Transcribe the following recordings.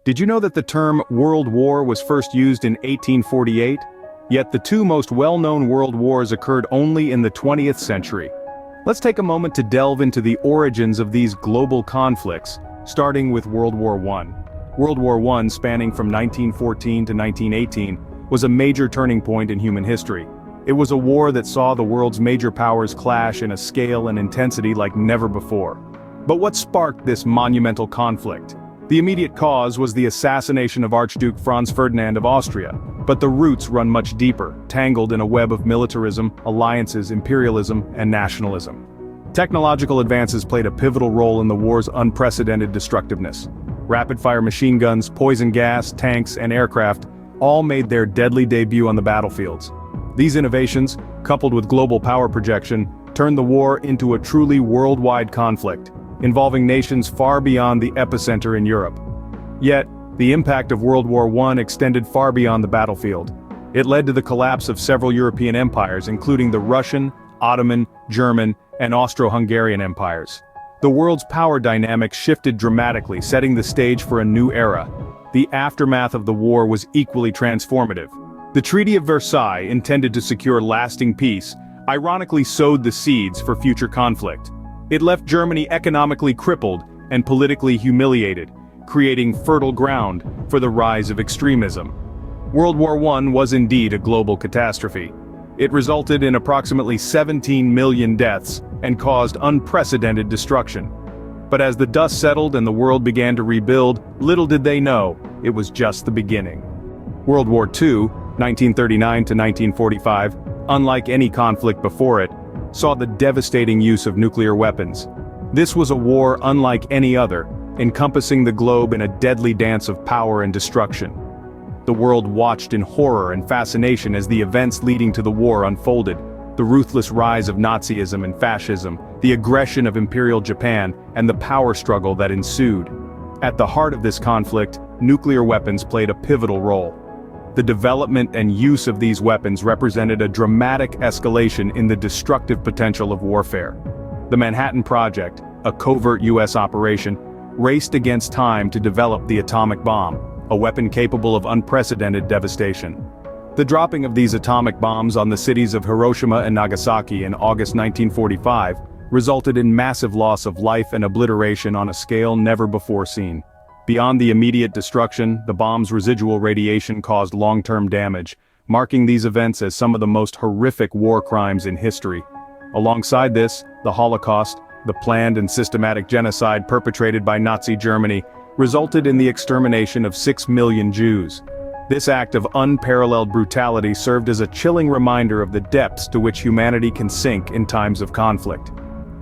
Did you know that the term World War was first used in 1848? Yet the two most well-known world wars occurred only in the 20th century. Let's take a moment to delve into the origins of these global conflicts, starting with World War I. World War I, spanning from 1914 to 1918, was a major turning point in human history. It was a war that saw the world's major powers clash in a scale and intensity like never before. But what sparked this monumental conflict? The immediate cause was the assassination of Archduke Franz Ferdinand of Austria, but the roots run much deeper, tangled in a web of militarism, alliances, imperialism, and nationalism. Technological advances played a pivotal role in the war's unprecedented destructiveness. Rapid-fire machine guns, poison gas, tanks, and aircraft all made their deadly debut on the battlefields. These innovations, coupled with global power projection, turned the war into a truly worldwide conflict, involving nations far beyond the epicenter in Europe. Yet, the impact of World War I extended far beyond the battlefield. It led to the collapse of several European empires, including the Russian, Ottoman, German, and Austro-Hungarian empires. The world's power dynamics shifted dramatically, setting the stage for a new era. The aftermath of the war was equally transformative. The Treaty of Versailles, intended to secure lasting peace, ironically sowed the seeds for future conflict. It left Germany economically crippled and politically humiliated, creating fertile ground for the rise of extremism. World War I was indeed a global catastrophe. It resulted in approximately 17 million deaths and caused unprecedented destruction. But as the dust settled and the world began to rebuild, little did they know, it was just the beginning. World War II, 1939 to 1945, unlike any conflict before it, saw the devastating use of nuclear weapons. This was a war unlike any other, encompassing the globe in a deadly dance of power and destruction. The world watched in horror and fascination as the events leading to the war unfolded. The ruthless rise of Nazism and fascism, the aggression of Imperial Japan, and the power struggle that ensued. At the heart of this conflict, nuclear weapons played a pivotal role. The development and use of these weapons represented a dramatic escalation in the destructive potential of warfare. The Manhattan Project, a covert U.S. operation, raced against time to develop the atomic bomb, a weapon capable of unprecedented devastation. The dropping of these atomic bombs on the cities of Hiroshima and Nagasaki in August 1945 resulted in massive loss of life and obliteration on a scale never before seen. Beyond the immediate destruction, the bomb's residual radiation caused long-term damage, marking these events as some of the most horrific war crimes in history. Alongside this, the Holocaust, the planned and systematic genocide perpetrated by Nazi Germany, resulted in the extermination of 6 million Jews. This act of unparalleled brutality served as a chilling reminder of the depths to which humanity can sink in times of conflict.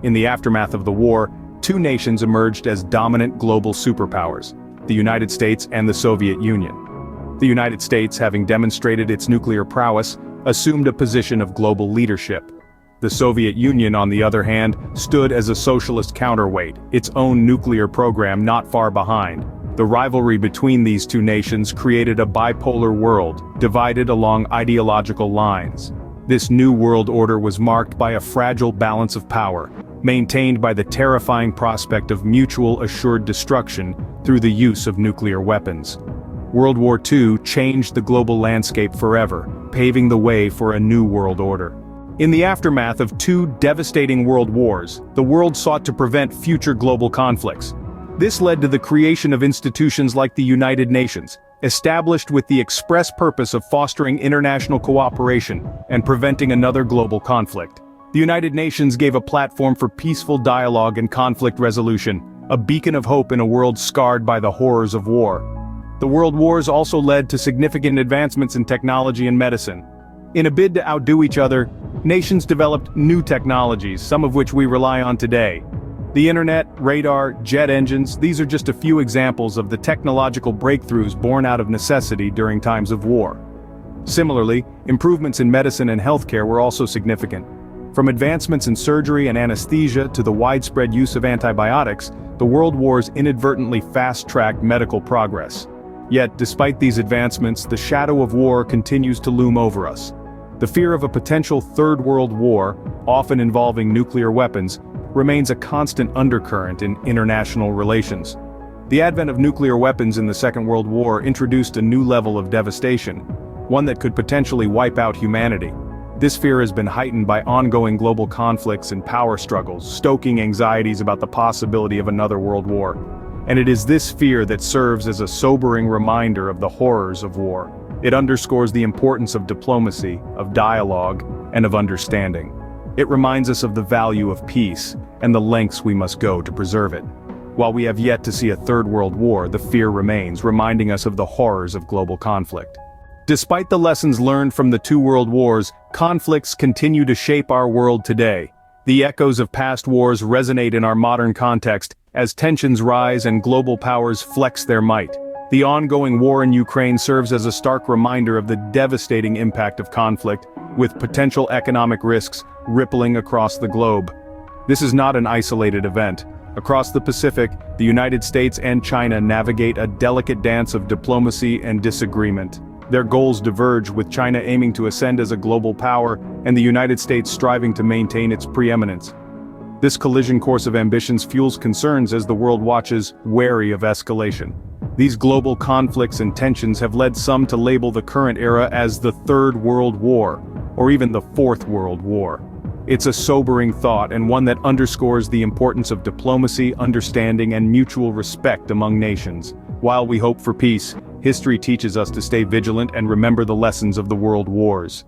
In the aftermath of the war, two nations emerged as dominant global superpowers, the United States and the Soviet Union. The United States, having demonstrated its nuclear prowess, assumed a position of global leadership. The Soviet Union, on the other hand, stood as a socialist counterweight, its own nuclear program not far behind. The rivalry between these two nations created a bipolar world, divided along ideological lines. This new world order was marked by a fragile balance of power, maintained by the terrifying prospect of mutual assured destruction through the use of nuclear weapons. World War II changed the global landscape forever, paving the way for a new world order. In the aftermath of two devastating world wars, the world sought to prevent future global conflicts. This led to the creation of institutions like the United Nations, established with the express purpose of fostering international cooperation and preventing another global conflict. The United Nations gave a platform for peaceful dialogue and conflict resolution, a beacon of hope in a world scarred by the horrors of war. The world wars also led to significant advancements in technology and medicine. In a bid to outdo each other, nations developed new technologies, some of which we rely on today. The internet, radar, jet engines, these are just a few examples of the technological breakthroughs born out of necessity during times of war. Similarly, improvements in medicine and healthcare were also significant. From advancements in surgery and anesthesia to the widespread use of antibiotics, the world wars inadvertently fast-tracked medical progress. Yet, despite these advancements, the shadow of war continues to loom over us. The fear of a potential Third World War, often involving nuclear weapons, remains a constant undercurrent in international relations. The advent of nuclear weapons in the Second World War introduced a new level of devastation, one that could potentially wipe out humanity. This fear has been heightened by ongoing global conflicts and power struggles, stoking anxieties about the possibility of another world war. And it is this fear that serves as a sobering reminder of the horrors of war. It underscores the importance of diplomacy, of dialogue, and of understanding. It reminds us of the value of peace, and the lengths we must go to preserve it. While we have yet to see a third world war, the fear remains, reminding us of the horrors of global conflict. Despite the lessons learned from the two world wars, conflicts continue to shape our world today. The echoes of past wars resonate in our modern context, as tensions rise and global powers flex their might. The ongoing war in Ukraine serves as a stark reminder of the devastating impact of conflict, with potential economic risks rippling across the globe. This is not an isolated event. Across the Pacific, the United States and China navigate a delicate dance of diplomacy and disagreement. Their goals diverge, with China aiming to ascend as a global power, and the United States striving to maintain its preeminence. This collision course of ambitions fuels concerns as the world watches, wary of escalation. These global conflicts and tensions have led some to label the current era as the Third World War, or even the Fourth World War. It's a sobering thought, and one that underscores the importance of diplomacy, understanding, and mutual respect among nations. While we hope for peace, history teaches us to stay vigilant and remember the lessons of the world wars.